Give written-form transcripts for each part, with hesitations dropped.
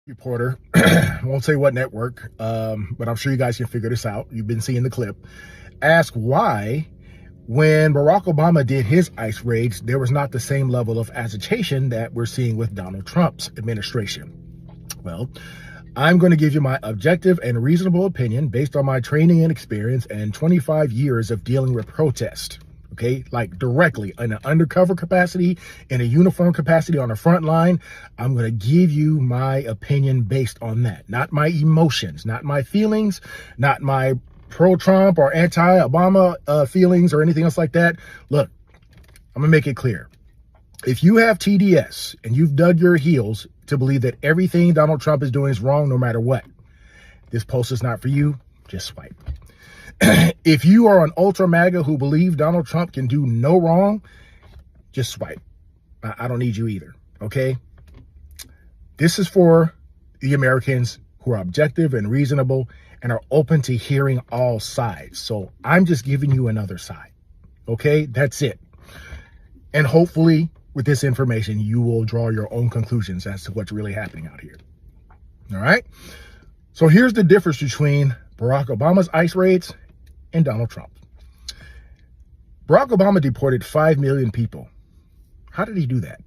Reporter, I won't say what network, but I'm sure you guys can figure this out. You've been seeing the clip. Ask why, when Barack Obama did his ICE raids, there was not the same level of agitation that we're seeing with Donald Trump's administration. Well, I'm going to give you my objective and reasonable opinion based on my training and experience and 25 years of dealing with protest. Okay, like directly in an undercover capacity, in a uniform capacity on the front line. I'm going to give you my opinion based on that, not my emotions, not my feelings, not my pro-Trump or anti-Obama feelings or anything else like that. Look, I'm going to make it clear. If you have TDS and you've dug your heels to believe that everything Donald Trump is doing is wrong no matter what, this post is not for you. Just swipe. If you are an ultra MAGA who believe Donald Trump can do no wrong, just swipe. I don't need you either, okay? This is for the Americans who are objective and reasonable and are open to hearing all sides. So I'm just giving you another side, okay? That's it. And hopefully with this information, you will draw your own conclusions as to what's really happening out here, all right? So here's the difference between Barack Obama's ICE raids and Donald Trump. Barack Obama deported 5 million people. How did he do that?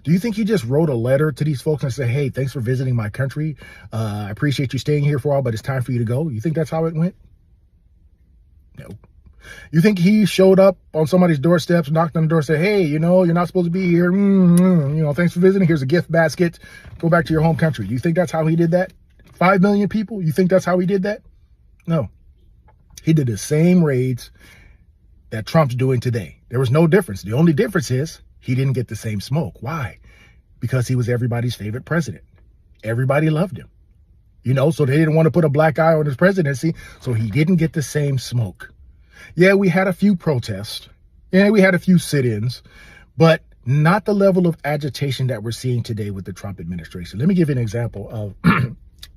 Do you think he just wrote a letter to these folks and said, hey, thanks for visiting my country. I appreciate you staying here for a while, but it's time for you to go. You think that's how it went? No. You think he showed up on somebody's doorsteps, knocked on the door, said, hey, you're not supposed to be here. Thanks for visiting. Here's a gift basket. Go back to your home country. Do you think that's how he did that? 5 million people? You think that's how he did that? No. He did the same raids that Trump's doing today. There was no difference. The only difference is he didn't get the same smoke. Why? Because he was everybody's favorite president. Everybody loved him. So they didn't want to put a black eye on his presidency, so he didn't get the same smoke. Yeah, we had a few protests. Yeah, we had a few sit-ins, but not the level of agitation that we're seeing today with the Trump administration. Let me give you an example of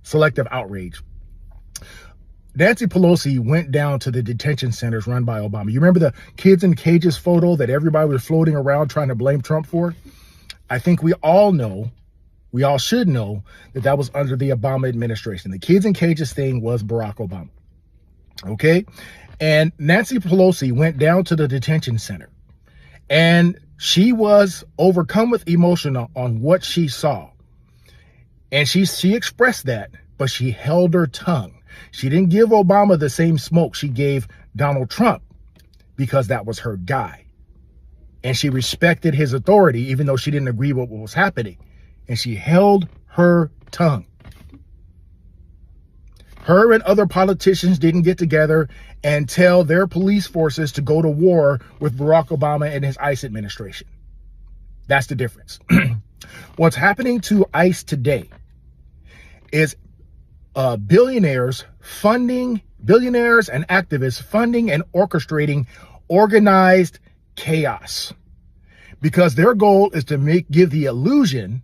selective outrage. Nancy Pelosi went down to the detention centers run by Obama. You remember the kids in cages photo that everybody was floating around trying to blame Trump for? I think we all should know that that was under the Obama administration. The kids in cages thing was Barack Obama. Okay? And Nancy Pelosi went down to the detention center and she was overcome with emotion on what she saw. And she expressed that, but she held her tongue. She didn't give Obama the same smoke she gave Donald Trump because that was her guy. And she respected his authority, even though she didn't agree with what was happening. And she held her tongue. Her and other politicians didn't get together and tell their police forces to go to war with Barack Obama and his ICE administration. That's the difference. What's happening to ICE today is billionaires and activists funding and orchestrating organized chaos, because their goal is to give the illusion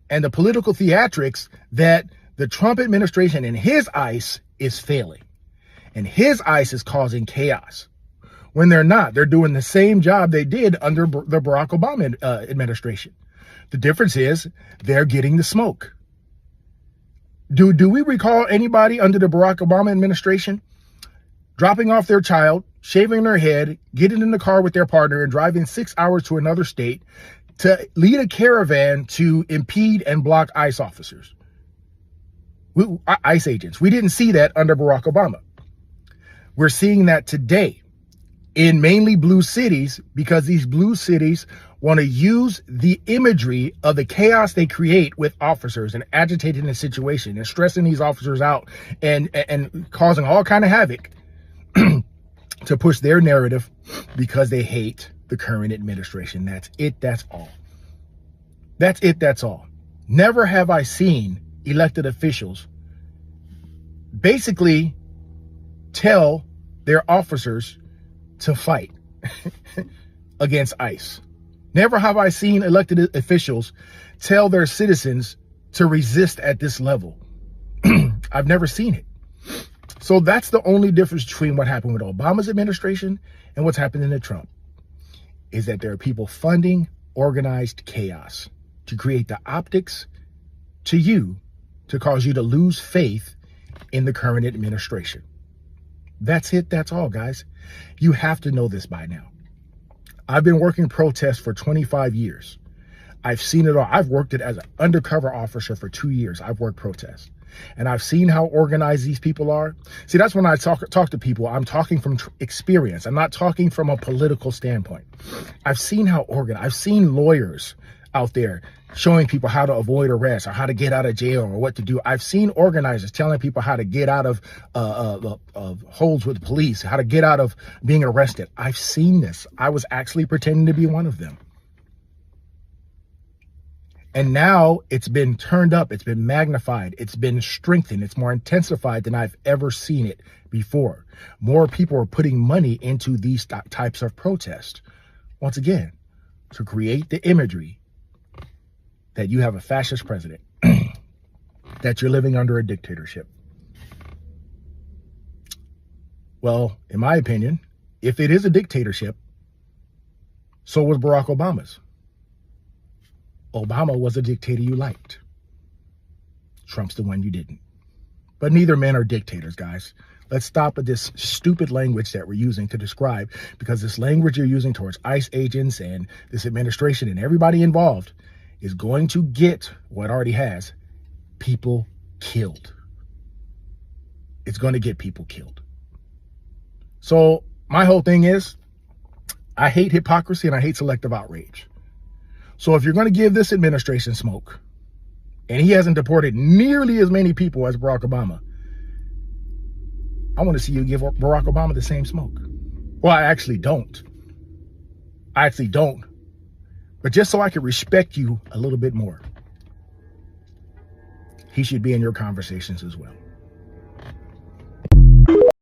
and the political theatrics that the Trump administration and his ICE is failing and his ICE is causing chaos, when they're not. They're doing the same job they did under the Barack Obama administration. The difference is they're getting the smoke. Do we recall anybody under the Barack Obama administration dropping off their child, shaving their head, getting in the car with their partner and driving 6 hours to another state to lead a caravan to impede and block ICE officers? ICE agents. We didn't see that under Barack Obama. We're seeing that today in mainly blue cities, because these blue cities want to use the imagery of the chaos they create with officers and agitating the situation and stressing these officers out and causing all kind of havoc to push their narrative because they hate the current administration. That's it. That's all. That's it. That's all. Never have I seen elected officials basically tell their officers to fight against ICE. Never have I seen elected officials tell their citizens to resist at this level. I've never seen it. So that's the only difference between what happened with Obama's administration and what's happening to Trump, is that there are people funding organized chaos to create the optics to you to cause you to lose faith in the current administration. That's it. That's all, guys. You have to know this by now. I've been working protests for 25 years. I've seen it all. I've worked it as an undercover officer for 2 years. I've worked protests. And I've seen how organized these people are. See, that's when I talk to people. I'm talking from experience. I'm not talking from a political standpoint. I've seen how organized. I've seen lawyers out there showing people how to avoid arrest or how to get out of jail or what to do. I've seen organizers telling people how to get out of holds with the police, how to get out of being arrested. I've seen this. I was actually pretending to be one of them. And now it's been turned up, it's been magnified, it's been strengthened, it's more intensified than I've ever seen it before. More people are putting money into these types of protests. Once again, to create the imagery that you have a fascist president, that you're living under a dictatorship. Well, in my opinion, if it is a dictatorship, so was Barack Obama's. Obama was a dictator you liked. Trump's the one you didn't. But neither men are dictators, guys. Let's stop with this stupid language that we're using to describe, because this language you're using towards ICE agents and this administration and everybody involved is going to get what already has people killed. It's going to get people killed. So my whole thing is, I hate hypocrisy and I hate selective outrage. So if you're going to give this administration smoke, and he hasn't deported nearly as many people as Barack Obama, I want to see you give Barack Obama the same smoke. Well, I actually don't. But just so I can respect you a little bit more, he should be in your conversations as well.